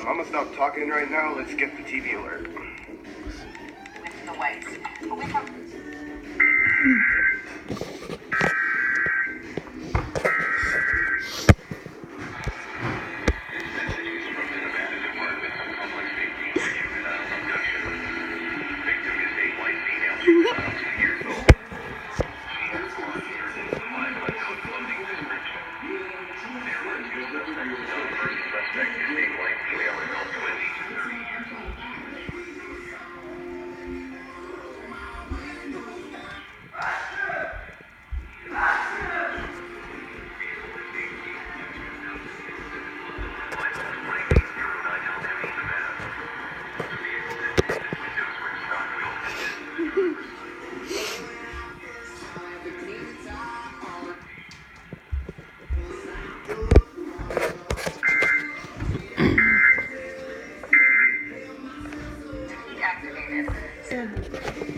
I'm gonna stop talking right now. Let's get the TV alert. With the whites. But we have... Activated.